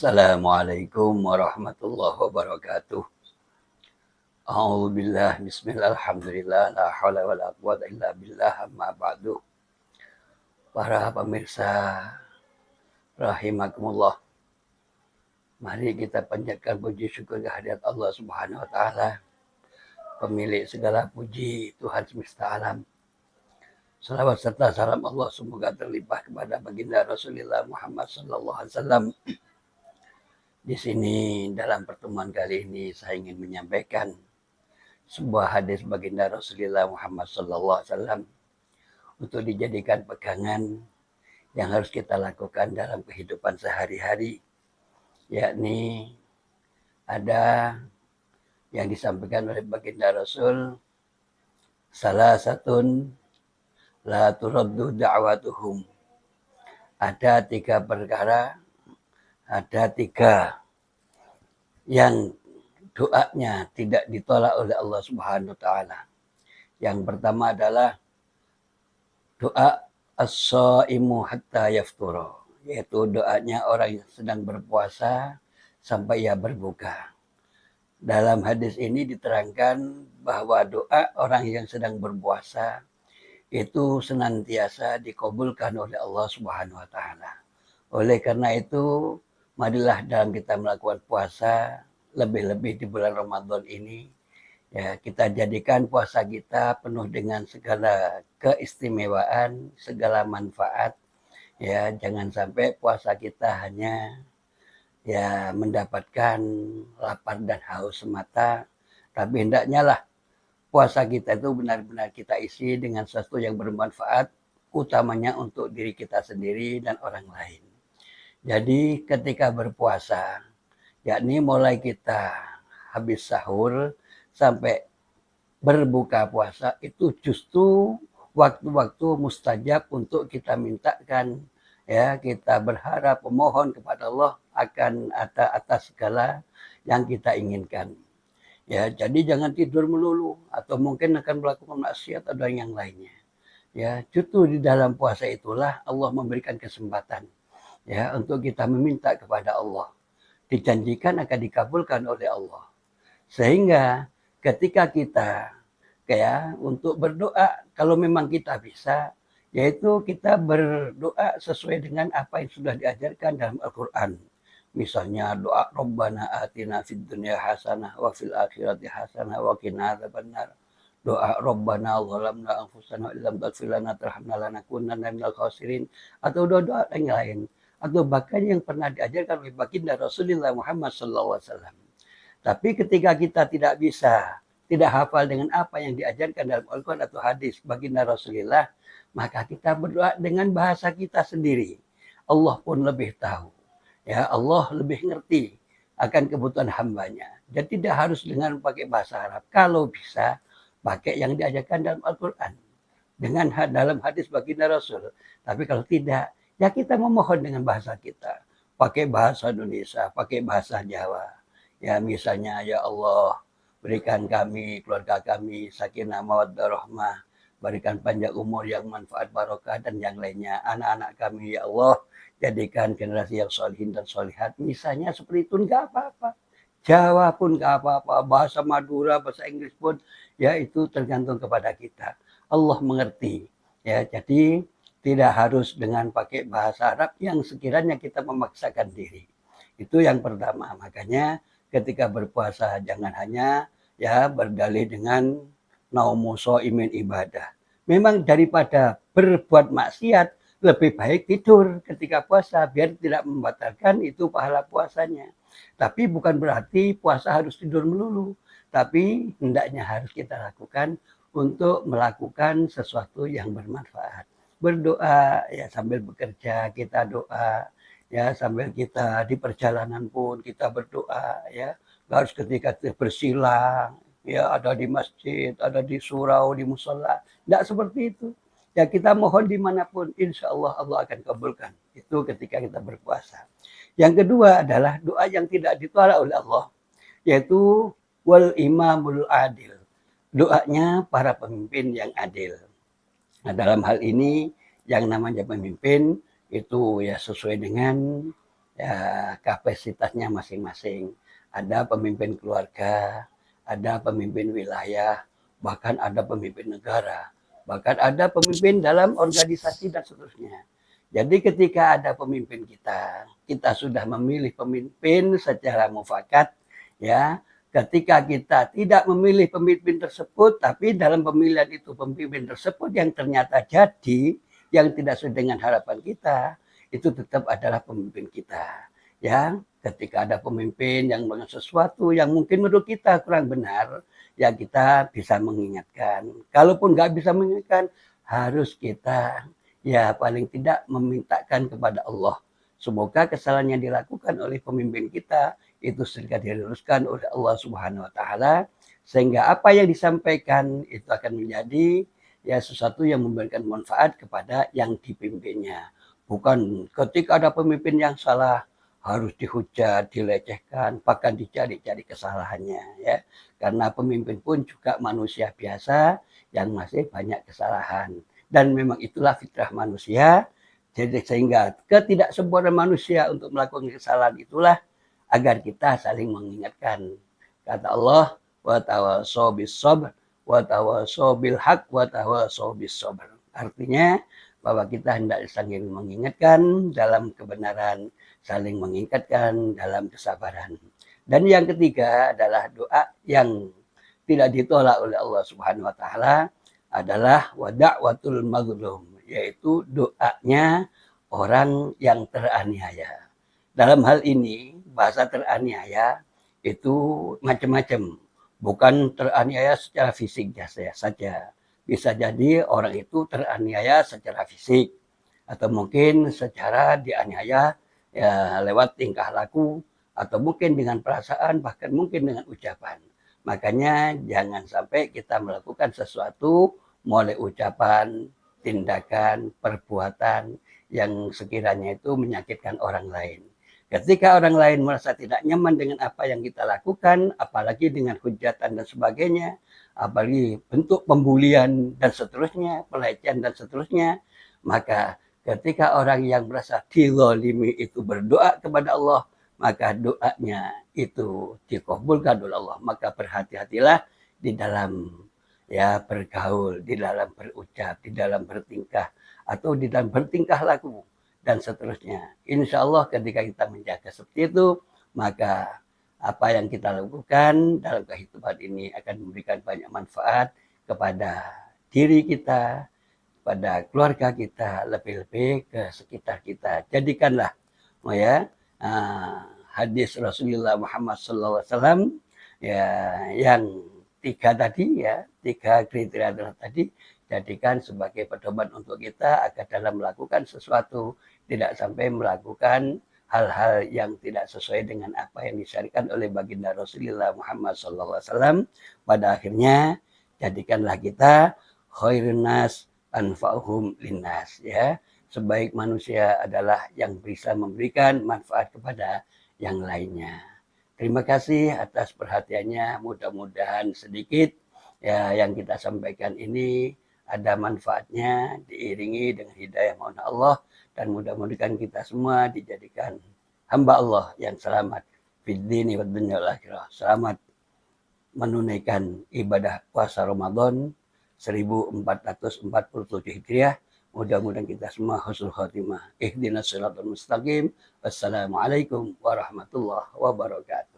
Assalamualaikum warahmatullahi wabarakatuh. A'udzubillah, bismillah, alhamdulillah, la haula wa la quwata illa billah, amma ba'du. Para pemirsa rahimakumullah, mari kita panjatkan puji syukur kehadirat Allah Subhanahu wa taala, pemilik segala puji, Tuhan semesta alam. Salawat serta salam Allah semoga terlimpah kepada baginda Rasulullah Muhammad sallallahu alaihi wasallam. Di sini dalam pertemuan kali ini saya ingin menyampaikan sebuah hadis baginda Rasulullah Muhammad SAW untuk dijadikan pegangan yang harus kita lakukan dalam kehidupan sehari-hari, yakni ada yang disampaikan oleh baginda Rasul, salah satun la turaddu da'watuhum. Ada 3 perkara, ada 3 yang doanya tidak ditolak oleh Allah Subhanahu wa taala. Yang pertama adalah doa as-shaimu hatta yaftura, yaitu doanya orang yang sedang berpuasa sampai ia berbuka. Dalam hadis ini diterangkan bahwa doa orang yang sedang berpuasa itu senantiasa dikabulkan oleh Allah Subhanahu wa taala. Oleh karena itu, marilah dalam kita melakukan puasa, lebih-lebih di bulan Ramadan ini, ya kita jadikan puasa kita penuh dengan segala keistimewaan, segala manfaat. Ya, jangan sampai puasa kita hanya ya mendapatkan lapar dan haus semata, tapi hendaknya lah puasa kita itu benar-benar kita isi dengan sesuatu yang bermanfaat, utamanya untuk diri kita sendiri dan orang lain. Jadi ketika berpuasa, yakni mulai kita habis sahur sampai berbuka puasa, itu justru waktu-waktu mustajab untuk kita mintakan, ya kita berharap memohon kepada Allah akan atas segala yang kita inginkan. Ya, jadi jangan tidur melulu atau mungkin akan melakukan maksiat atau yang lainnya. Ya, justru di dalam puasa itulah Allah memberikan kesempatan ya untuk kita meminta kepada Allah. Dijanjikan akan dikabulkan oleh Allah. Sehingga ketika kita untuk berdoa, kalau memang kita bisa, yaitu kita berdoa sesuai dengan apa yang sudah diajarkan dalam Al-Quran. Misalnya doa Rabbana atina fid dunya hasanah wa fil akhirati hasanah wa qina adzabannar. Doa Rabbana zalamna anfusana wa illam taghfir lana tarhamna lanakunanna minal khasirin, atau doa-doa yang lain, atau bahkan yang pernah diajarkan oleh baginda Rasulullah Muhammad SAW. Tapi ketika kita tidak bisa, tidak hafal dengan apa yang diajarkan dalam Al-Quran atau hadis baginda Rasulullah, maka kita berdoa dengan bahasa kita sendiri. Allah pun lebih tahu. Ya, Allah lebih ngerti akan kebutuhan hambanya. Dan tidak harus dengan pakai bahasa Arab. Kalau bisa, pakai yang diajarkan dalam Al-Quran. Dengan dalam hadis baginda Rasul. Tapi kalau tidak, ya kita memohon dengan bahasa kita. Pakai bahasa Indonesia, pakai bahasa Jawa. Ya misalnya, ya Allah, berikan kami, keluarga kami, sakinah mawaddah rahmah. Berikan panjang umur yang manfaat barokah dan yang lainnya. Anak-anak kami, ya Allah, jadikan generasi yang solihin dan solihat. Misalnya seperti itu, enggak apa-apa. Jawa pun enggak apa-apa. Bahasa Madura, bahasa Inggris pun, ya itu tergantung kepada kita. Allah mengerti. Ya, jadi tidak harus dengan pakai bahasa Arab yang sekiranya kita memaksakan diri. Itu yang pertama. Makanya ketika berpuasa jangan hanya ya berdalih dengan naumu shaimin ibadah. Memang daripada berbuat maksiat lebih baik tidur ketika puasa biar tidak membatalkan itu pahala puasanya. Tapi bukan berarti puasa harus tidur melulu. Tapi hendaknya harus kita lakukan untuk melakukan sesuatu yang bermanfaat. Berdoa ya sambil bekerja kita doa, ya sambil kita di perjalanan pun kita berdoa, ya harus ketika bersilang, ya ada di masjid, ada di surau, di musola, tidak seperti itu. Ya kita mohon dimanapun, insya Allah Allah akan kabulkan. Itu ketika kita berpuasa. Yang kedua adalah doa yang tidak ditolak oleh Allah, yaitu wal imamul adil. Doanya para pemimpin yang adil. Nah dalam hal ini yang namanya pemimpin itu ya sesuai dengan ya, kapasitasnya masing-masing. Ada pemimpin keluarga, ada pemimpin wilayah, bahkan ada pemimpin negara, bahkan ada pemimpin dalam organisasi dan seterusnya. Jadi ketika ada pemimpin kita, kita sudah memilih pemimpin secara mufakat, ya. Ketika kita tidak memilih pemimpin tersebut, tapi dalam pemilihan itu pemimpin tersebut yang ternyata jadi, yang tidak sesuai dengan harapan kita, itu tetap adalah pemimpin kita. Ya, ketika ada pemimpin yang melakukan sesuatu yang mungkin menurut kita kurang benar, ya kita bisa mengingatkan. Kalaupun nggak bisa mengingatkan, harus kita ya paling tidak memintakan kepada Allah. Semoga kesalahan yang dilakukan oleh pemimpin kita itu segera diluruskan oleh Allah Subhanahu wa taala sehingga apa yang disampaikan itu akan menjadi ya sesuatu yang memberikan manfaat kepada yang dipimpinnya. Bukan ketika ada pemimpin yang salah harus dihujat, dilecehkan, bahkan dicari-cari kesalahannya ya. Karena pemimpin pun juga manusia biasa yang masih banyak kesalahan. Dan memang itulah fitrah manusia. Jadi sehingga ketidaksempurnaan manusia untuk melakukan kesalahan itulah agar kita saling mengingatkan. Kata Allah, wa tawassaw bis sabr wa tawassaw bil haq wa tawassaw bis sabr. Artinya bahwa kita hendak saling mengingatkan dalam kebenaran, saling mengingatkan dalam kesabaran. Dan yang ketiga adalah doa yang tidak ditolak oleh Allah Subhanahu wa taala adalah wa da'watul mazlum, yaitu doanya orang yang teraniaya. Dalam hal ini bahasa teraniaya itu macam-macam. Bukan teraniaya secara fisik saja. Bisa jadi orang itu teraniaya secara fisik. Atau mungkin secara dianiaya ya, lewat tingkah laku. Atau mungkin dengan perasaan, bahkan mungkin dengan ucapan. Makanya jangan sampai kita melakukan sesuatu mulai ucapan, tindakan, perbuatan yang sekiranya itu menyakitkan orang lain. Ketika orang lain merasa tidak nyaman dengan apa yang kita lakukan, apalagi dengan hujatan dan sebagainya, apalagi bentuk pembulian dan seterusnya, pelecehan dan seterusnya, maka ketika orang yang merasa dizalimi itu berdoa kepada Allah, maka doanya itu dikabulkan oleh Allah. Maka berhati-hatilah di dalam ya bergaul, di dalam berucap, di dalam bertingkah, atau di dalam bertingkah laku dan seterusnya. Insya Allah ketika kita menjaga seperti itu, maka apa yang kita lakukan dalam kehidupan ini akan memberikan banyak manfaat kepada diri kita, pada keluarga kita, lebih-lebih ke sekitar kita. Jadikanlah ya hadis Rasulullah Muhammad SAW ya yang tiga kriteria tadi jadikan sebagai pedoman untuk kita agar dalam melakukan sesuatu tidak sampai melakukan hal-hal yang tidak sesuai dengan apa yang disyariatkan oleh baginda Rasulullah Muhammad SAW. Pada akhirnya jadikanlah kita khairun nas anfa'uhum linnas ya. Sebaik manusia adalah yang bisa memberikan manfaat kepada yang lainnya. Terima kasih atas perhatiannya. Mudah-mudahan sedikit ya yang kita sampaikan ini ada manfaatnya, diiringi dengan hidayah mohon Allah, dan mudah-mudahan kita semua dijadikan hamba Allah yang selamat fid dini wad dunya wal akhirah. Selamat menunaikan ibadah puasa Ramadan 1447 Hijriah. Mudah-mudahan kita semua husnul khotimah. Ihdinas siratal mustaqim. Wassalamualaikum warahmatullahi wabarakatuh.